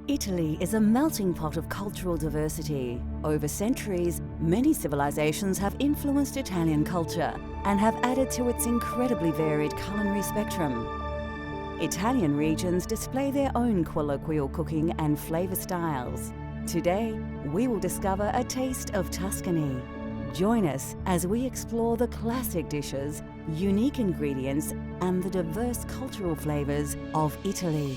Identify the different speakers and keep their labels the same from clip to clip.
Speaker 1: Italy is a melting pot of cultural diversity. Over centuries, many civilizations have influenced Italian culture and have added to its incredibly varied culinary spectrum. Italian regions display their own colloquial cooking and flavor styles. Today, we will discover a taste of Tuscany. Join us as we explore the classic dishes, unique ingredients, and the diverse cultural flavors of Italy.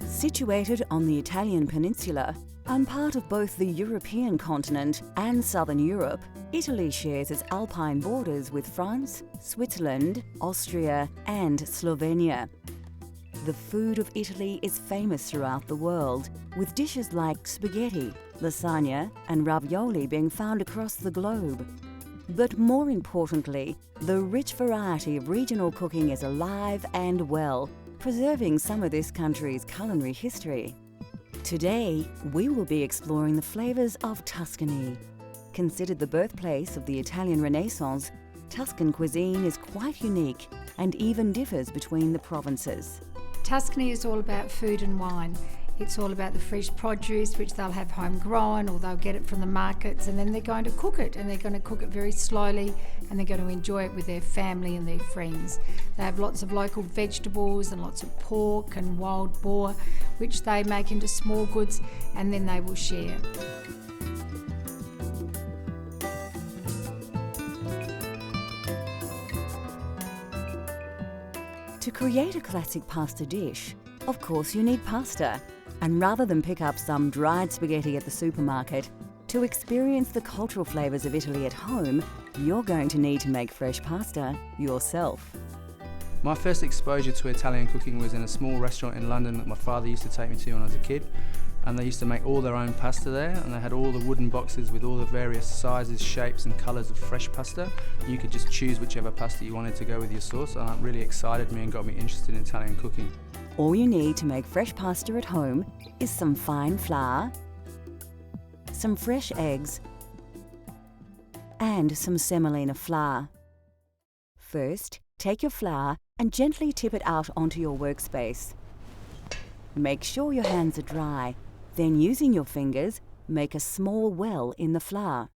Speaker 1: Situated on the Italian peninsula and part of both the European continent and southern Europe, Italy shares its alpine borders with France, Switzerland, Austria, and Slovenia. The food of Italy is famous throughout the world, with dishes like spaghetti, lasagna, and ravioli being found across the globe. But more importantly, the rich variety of regional cooking is alive and well, preserving some of this country's culinary history. Today, we will be exploring the flavors of Tuscany. Considered the birthplace of the Italian Renaissance, Tuscan cuisine is quite unique and even differs between the provinces.
Speaker 2: Tuscany is all about food and wine. It's all about the fresh produce, which they'll have homegrown or they'll get it from the markets, and then they're going to cook it, and they're going to cook it very slowly, and they're going to enjoy it with their family and their friends. They have lots of local vegetables and lots of pork and wild boar, which they make into small goods, and then they will share.
Speaker 1: To create a classic pasta dish, of course you need pasta. And rather than pick up some dried spaghetti at the supermarket, to experience the cultural flavours of Italy at home, you're going to need to make fresh pasta yourself.
Speaker 3: My first exposure to Italian cooking was in a small restaurant in London that my father used to take me to when I was a kid. And they used to make all their own pasta there, and they had all the wooden boxes with all the various sizes, shapes and colours of fresh pasta. You could just choose whichever pasta you wanted to go with your sauce, and that really excited me and got me interested in Italian cooking.
Speaker 1: All you need to make fresh pasta at home is some fine flour, some fresh eggs, and some semolina flour. First, take your flour and gently tip it out onto your workspace. Make sure your hands are dry, then using your fingers, make a small well in the flour.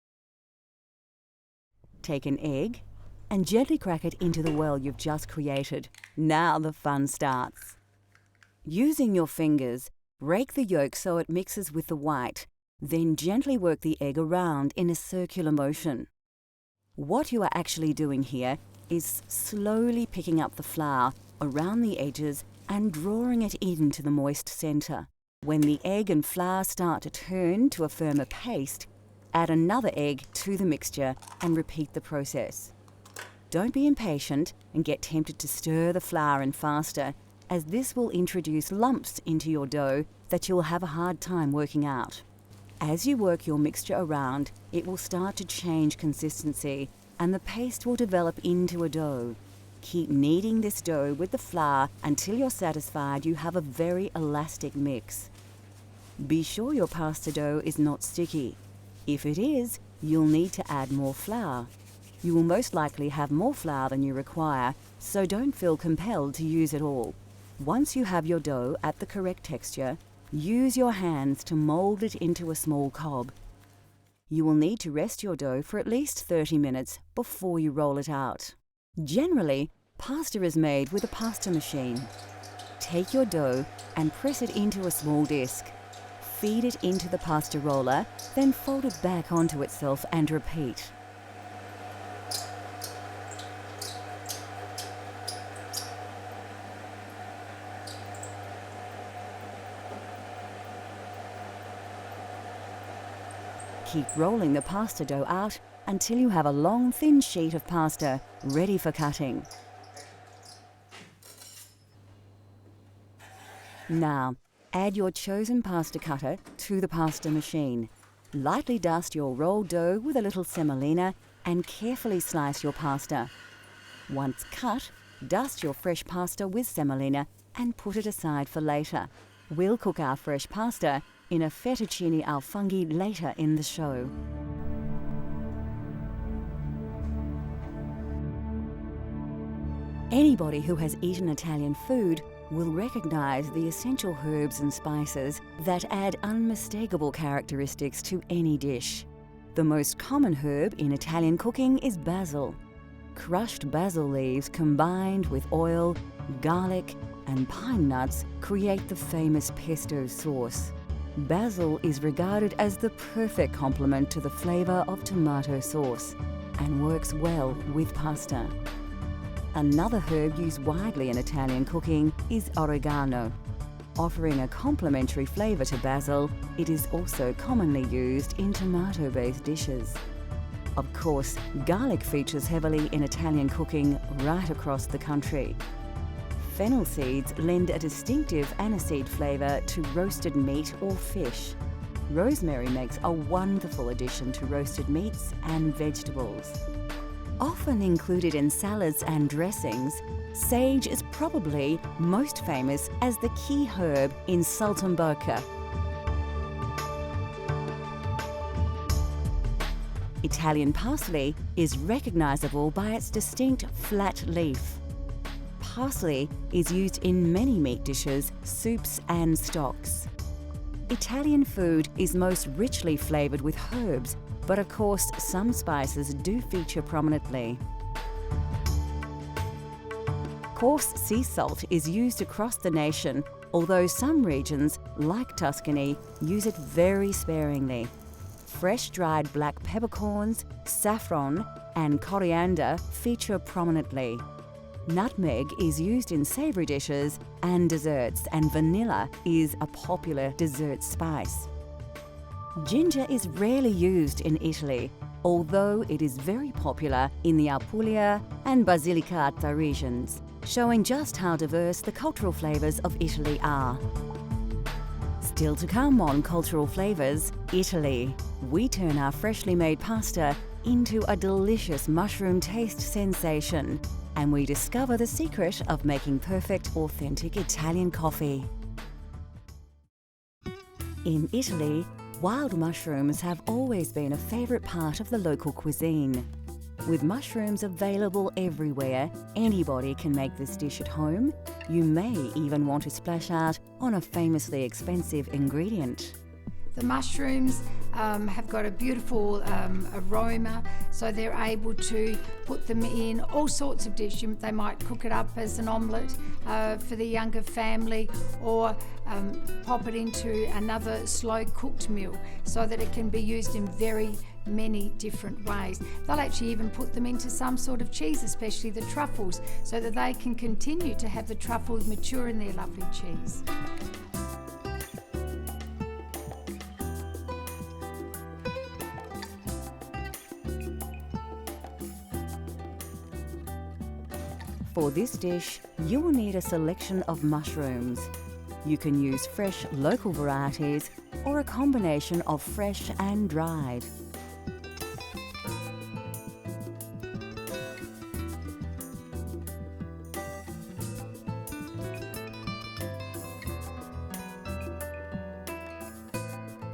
Speaker 1: Take an egg and gently crack it into the well you've just created. Now the fun starts. Using your fingers, break the yolk so it mixes with the white, then gently work the egg around in a circular motion. What you are actually doing here is slowly picking up the flour around the edges and drawing it into the moist centre. When the egg and flour start to turn to a firmer paste, add another egg to the mixture and repeat the process. Don't be impatient and get tempted to stir the flour in faster, as this will introduce lumps into your dough that you'll have a hard time working out. As you work your mixture around, it will start to change consistency and the paste will develop into a dough. Keep kneading this dough with the flour until you're satisfied you have a very elastic mix. Be sure your pasta dough is not sticky. If it is, you'll need to add more flour. You will most likely have more flour than you require, so don't feel compelled to use it all. Once you have your dough at the correct texture, use your hands to mold it into a small cob. You will need to rest your dough for at least 30 minutes before you roll it out. Generally, pasta is made with a pasta machine. Take your dough and press it into a small disc. Feed it into the pasta roller, then fold it back onto itself and repeat. Keep rolling the pasta dough out until you have a long, thin sheet of pasta ready for cutting. Now, add your chosen pasta cutter to the pasta machine. Lightly dust your rolled dough with a little semolina and carefully slice your pasta. Once cut, dust your fresh pasta with semolina and put it aside for later. We'll cook our fresh pasta in a fettuccine al funghi later in the show. Anybody who has eaten Italian food will recognise the essential herbs and spices that add unmistakable characteristics to any dish. The most common herb in Italian cooking is basil. Crushed basil leaves combined with oil, garlic, and pine nuts create the famous pesto sauce. Basil is regarded as the perfect complement to the flavour of tomato sauce and works well with pasta. Another herb used widely in Italian cooking is oregano. Offering a complementary flavour to basil, it is also commonly used in tomato-based dishes. Of course, garlic features heavily in Italian cooking right across the country. Fennel seeds lend a distinctive aniseed flavour to roasted meat or fish. Rosemary makes a wonderful addition to roasted meats and vegetables. Often included in salads and dressings, sage is probably most famous as the key herb in saltimbocca. Italian parsley is recognisable by its distinct flat leaf. Parsley is used in many meat dishes, soups and stocks. Italian food is most richly flavoured with herbs, but of course some spices do feature prominently. Coarse sea salt is used across the nation, although some regions, like Tuscany, use it very sparingly. Fresh dried black peppercorns, saffron and coriander feature prominently. Nutmeg is used in savoury dishes and desserts, and vanilla is a popular dessert spice. Ginger is rarely used in Italy, although it is very popular in the Apulia and Basilicata regions, showing just how diverse the cultural flavours of Italy are. Still to come on Cultural Flavours, Italy. We turn our freshly made pasta into a delicious mushroom taste sensation, and we discover the secret of making perfect, authentic Italian coffee. In Italy, wild mushrooms have always been a favourite part of the local cuisine. With mushrooms available everywhere, anybody can make this dish at home. You may even want to splash out on a famously expensive ingredient.
Speaker 2: The mushrooms have got a beautiful aroma, so they're able to put them in all sorts of dishes. They might cook it up as an omelette for the younger family, or pop it into another slow cooked meal so that it can be used in very many different ways. They'll actually even put them into some sort of cheese, especially the truffles, so that they can continue to have the truffles mature in their lovely cheese.
Speaker 1: For this dish, you will need a selection of mushrooms. You can use fresh local varieties or a combination of fresh and dried.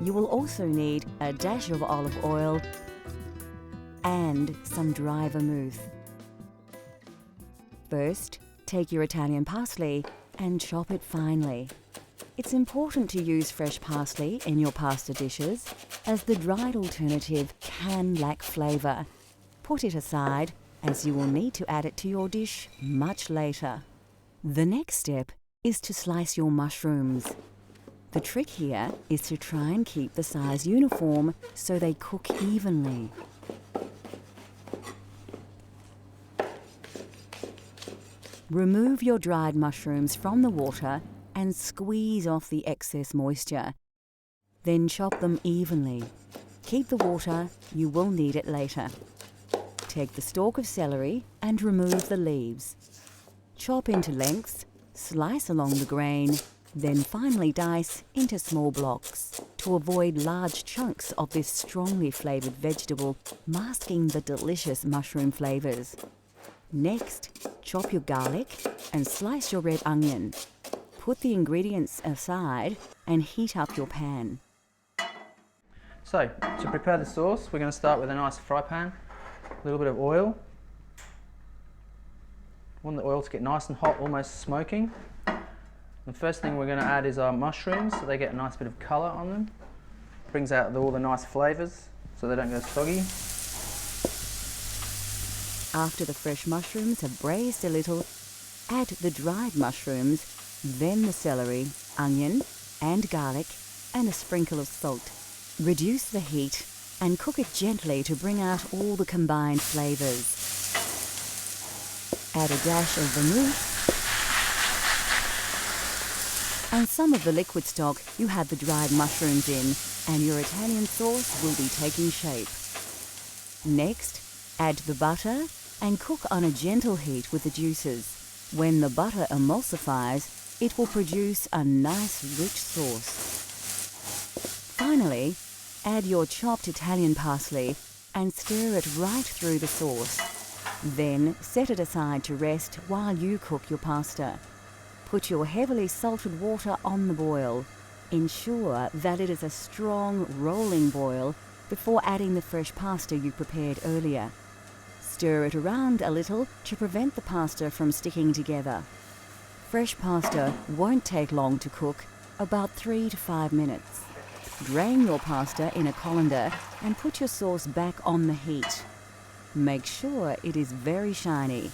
Speaker 1: You will also need a dash of olive oil and some dry vermouth. First, take your Italian parsley and chop it finely. It's important to use fresh parsley in your pasta dishes, as the dried alternative can lack flavour. Put it aside, as you will need to add it to your dish much later. The next step is to slice your mushrooms. The trick here is to try and keep the size uniform so they cook evenly. Remove your dried mushrooms from the water and squeeze off the excess moisture. Then chop them evenly. Keep the water, you will need it later. Take the stalk of celery and remove the leaves. Chop into lengths, slice along the grain, Then finely dice into small blocks to avoid large chunks of this strongly flavoured vegetable masking the delicious mushroom flavours. Next, chop your garlic and slice your red onion. Put the ingredients aside and heat up your pan.
Speaker 3: So, to prepare the sauce, we're going to start with a nice fry pan, a little bit of oil. Want the oil to get nice and hot, almost smoking. The first thing we're going to add is our mushrooms, so they get a nice bit of colour on them. Brings out all the nice flavours, so they don't go soggy.
Speaker 1: After the fresh mushrooms have braised a little, add the dried mushrooms, then the celery, onion and garlic, and a sprinkle of salt. Reduce the heat and cook it gently to bring out all the combined flavours. Add a dash of vermouth and some of the liquid stock you had the dried mushrooms in, and your Italian sauce will be taking shape. Next, add the butter and cook on a gentle heat with the juices. When the butter emulsifies, it will produce a nice rich sauce. Finally, add your chopped Italian parsley and stir it right through the sauce. Then set it aside to rest while you cook your pasta. Put your heavily salted water on the boil. Ensure that it is a strong, rolling boil before adding the fresh pasta you prepared earlier. Stir it around a little to prevent the pasta from sticking together. Fresh pasta won't take long to cook, about 3 to 5 minutes. Drain your pasta in a colander and put your sauce back on the heat. Make sure it is very shiny.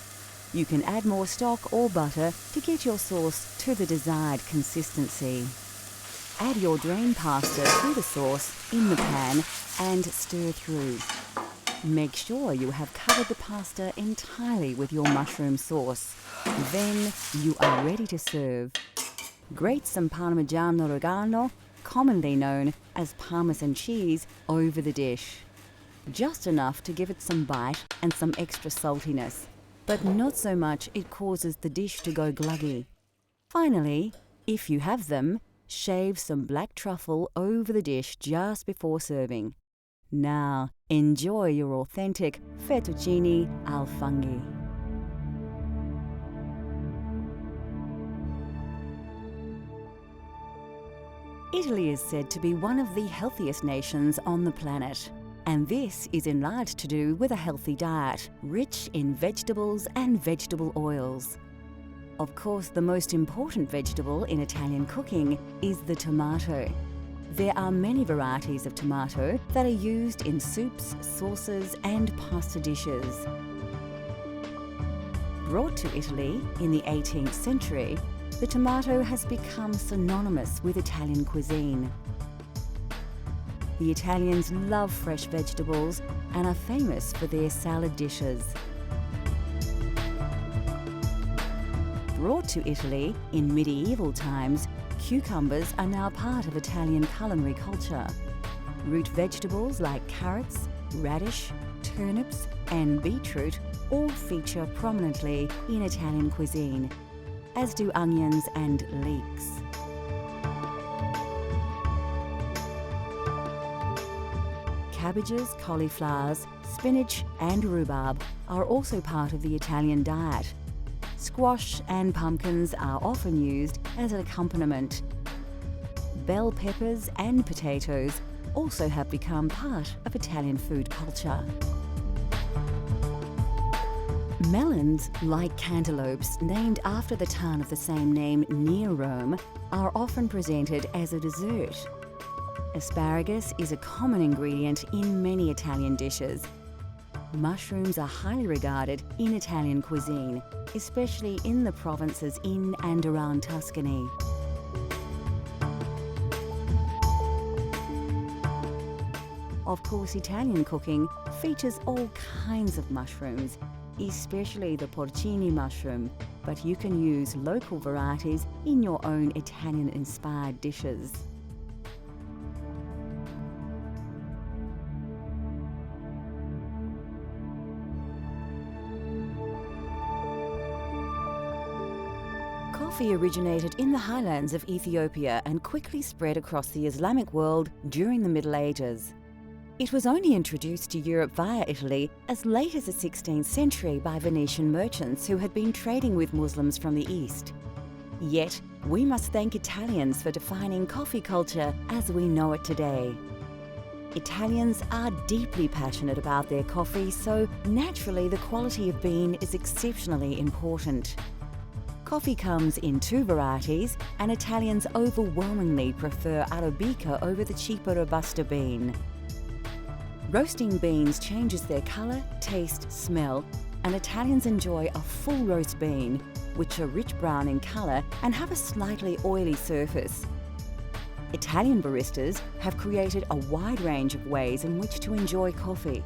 Speaker 1: You can add more stock or butter to get your sauce to the desired consistency. Add your drained pasta to the sauce in the pan and stir through. Make sure you have covered the pasta entirely with your mushroom sauce. Then you are ready to serve. Grate some Parmigiano Reggiano, commonly known as Parmesan cheese, over the dish. Just enough to give it some bite and some extra saltiness, but not so much it causes the dish to go gluggy. Finally, if you have them, shave some black truffle over the dish just before serving. Now, enjoy your authentic fettuccine al funghi. Italy is said to be one of the healthiest nations on the planet, and this is in large to do with a healthy diet, rich in vegetables and vegetable oils. Of course, the most important vegetable in Italian cooking is the tomato. There are many varieties of tomato that are used in soups, sauces, and pasta dishes. Brought to Italy in the 18th century, the tomato has become synonymous with Italian cuisine. The Italians love fresh vegetables and are famous for their salad dishes. Brought to Italy in medieval times, cucumbers are now part of Italian culinary culture. Root vegetables like carrots, radish, turnips, and beetroot all feature prominently in Italian cuisine, as do onions and leeks. Cabbages, cauliflowers, spinach, and rhubarb are also part of the Italian diet. Squash and pumpkins are often used as an accompaniment. Bell peppers and potatoes also have become part of Italian food culture. Melons, like cantaloupes named after the town of the same name near Rome, are often presented as a dessert. Asparagus is a common ingredient in many Italian dishes. Mushrooms are highly regarded in Italian cuisine, especially in the provinces in and around Tuscany. Of course, Italian cooking features all kinds of mushrooms, especially the porcini mushroom, but you can use local varieties in your own Italian-inspired dishes. Coffee originated in the highlands of Ethiopia and quickly spread across the Islamic world during the Middle Ages. It was only introduced to Europe via Italy as late as the 16th century by Venetian merchants who had been trading with Muslims from the East. Yet, we must thank Italians for defining coffee culture as we know it today. Italians are deeply passionate about their coffee, so naturally the quality of bean is exceptionally important. Coffee comes in 2 varieties, and Italians overwhelmingly prefer Arabica over the cheaper Robusta bean. Roasting beans changes their colour, taste, smell, and Italians enjoy a full roast bean, which are rich brown in colour and have a slightly oily surface. Italian baristas have created a wide range of ways in which to enjoy coffee.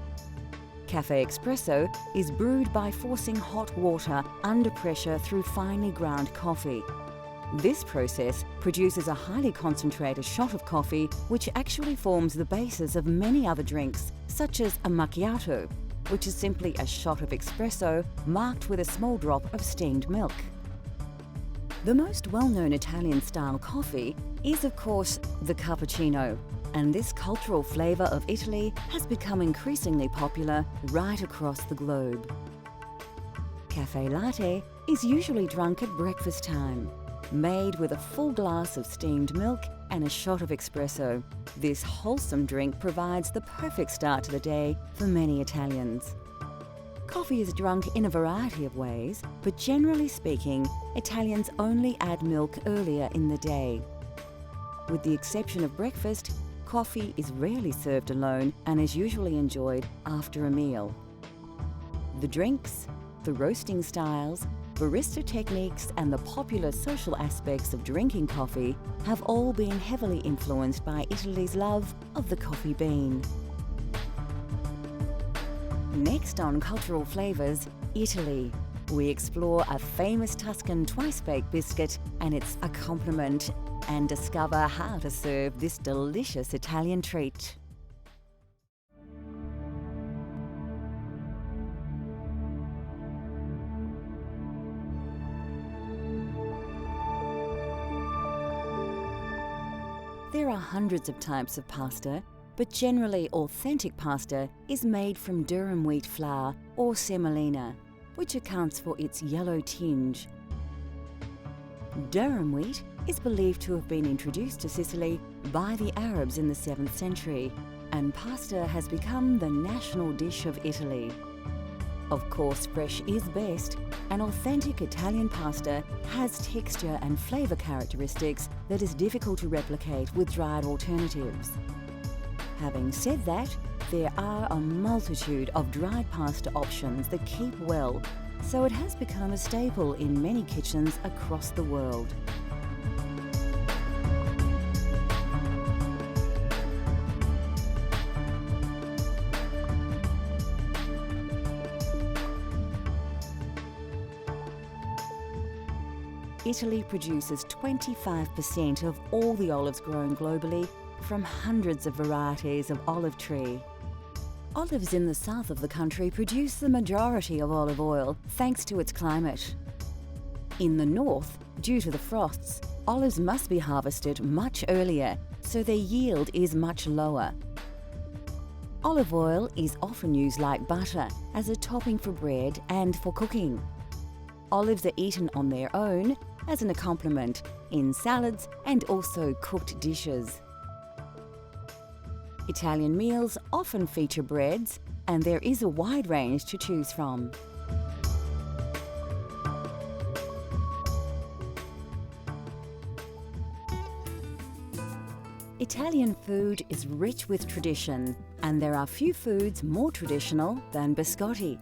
Speaker 1: Cafe Espresso is brewed by forcing hot water under pressure through finely ground coffee. This process produces a highly concentrated shot of coffee, which actually forms the basis of many other drinks, such as a macchiato, which is simply a shot of espresso marked with a small drop of steamed milk. The most well-known Italian-style coffee is, of course, the cappuccino, and this cultural flavour of Italy has become increasingly popular right across the globe. Cafe latte is usually drunk at breakfast time, made with a full glass of steamed milk and a shot of espresso. This wholesome drink provides the perfect start to the day for many Italians. Coffee is drunk in a variety of ways, but generally speaking, Italians only add milk earlier in the day. With the exception of breakfast, coffee is rarely served alone and is usually enjoyed after a meal. The drinks, the roasting styles, barista techniques, and the popular social aspects of drinking coffee have all been heavily influenced by Italy's love of the coffee bean. Next on Cultural Flavours, Italy. We explore a famous Tuscan twice-baked biscuit and its accompaniment and discover how to serve this delicious Italian treat. There are hundreds of types of pasta, but generally authentic pasta is made from durum wheat flour or semolina, which accounts for its yellow tinge. Durum wheat is believed to have been introduced to Sicily by the Arabs in the 7th century, and pasta has become the national dish of Italy. Of course, fresh is best, and authentic Italian pasta has texture and flavour characteristics that is difficult to replicate with dried alternatives. Having said that, there are a multitude of dried pasta options that keep well, so it has become a staple in many kitchens across the world. Italy produces 25% of all the olives grown globally from hundreds of varieties of olive tree. Olives in the south of the country produce the majority of olive oil thanks to its climate. In the north, due to the frosts, olives must be harvested much earlier, so their yield is much lower. Olive oil is often used like butter as a topping for bread and for cooking. Olives are eaten on their own, as an accompaniment, in salads and also cooked dishes. Italian meals often feature breads, and there is a wide range to choose from. Italian food is rich with tradition, and there are few foods more traditional than biscotti.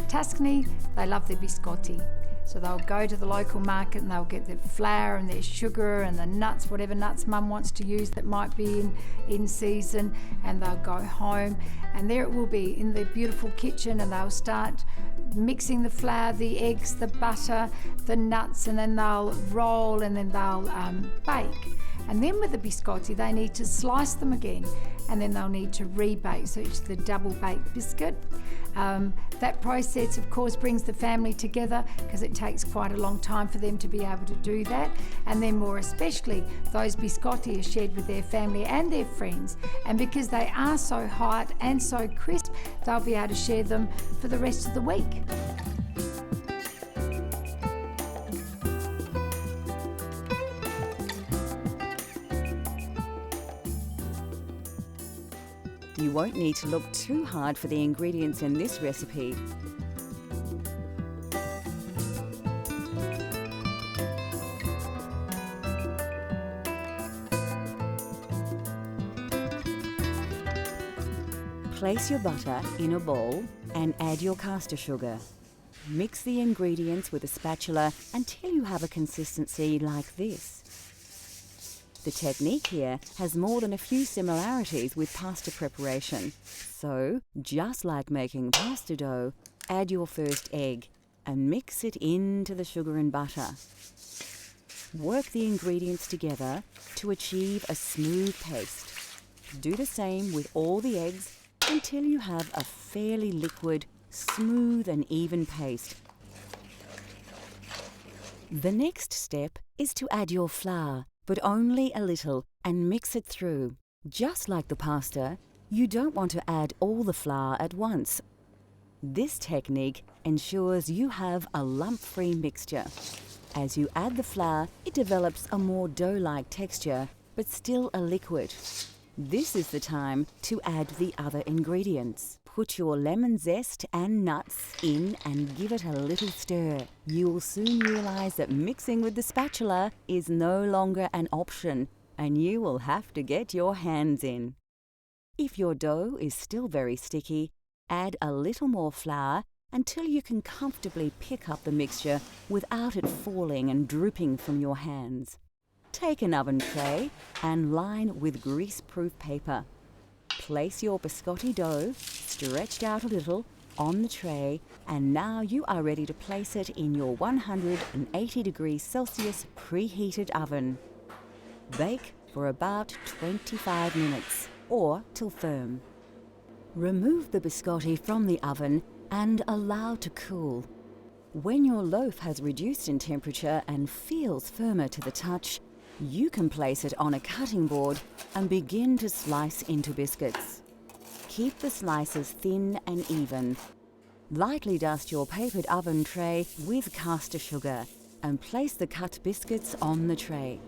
Speaker 2: Tuscany, they love their biscotti. So they'll go to the local market and they'll get their flour and their sugar and the nuts, whatever nuts mum wants to use that might be in season, and they'll go home and there it will be in their beautiful kitchen, and they'll start mixing the flour, the eggs, the butter, the nuts, and then they'll roll and then they'll bake. And then with the biscotti, they need to slice them again, and then they'll need to rebake, so it's the double baked biscuit. That process, of course, brings the family together because it takes quite a long time for them to be able to do that. And then more especially, those biscotti are shared with their family and their friends. And because they are so hot and so crisp, they'll be able to share them for the rest of the week.
Speaker 1: You won't need to look too hard for the ingredients in this recipe. Place your butter in a bowl and add your caster sugar. Mix the ingredients with a spatula until you have a consistency like this. The technique here has more than a few similarities with pasta preparation. So, just like making pasta dough, add your first egg and mix it into the sugar and butter. Work the ingredients together to achieve a smooth paste. Do the same with all the eggs until you have a fairly liquid, smooth and even paste. The next step is to add your flour, but only a little, and mix it through. Just like the pasta, you don't want to add all the flour at once. This technique ensures you have a lump-free mixture. As you add the flour, it develops a more dough-like texture, but still a liquid. This is the time to add the other ingredients. Put your lemon zest and nuts in and give it a little stir. You will soon realize that mixing with the spatula is no longer an option, and you will have to get your hands in. If your dough is still very sticky, add a little more flour until you can comfortably pick up the mixture without it falling and drooping from your hands. Take an oven tray and line with grease-proof paper. Place your biscotti dough, stretched out a little, on the tray, and now you are ready to place it in your 180 degrees Celsius preheated oven. Bake for about 25 minutes, or till firm. Remove the biscotti from the oven and allow to cool. When your loaf has reduced in temperature and feels firmer to the touch, you can place it on a cutting board and begin to slice into biscuits. Keep the slices thin and even. Lightly dust your papered oven tray with caster sugar and place the cut biscuits on the tray.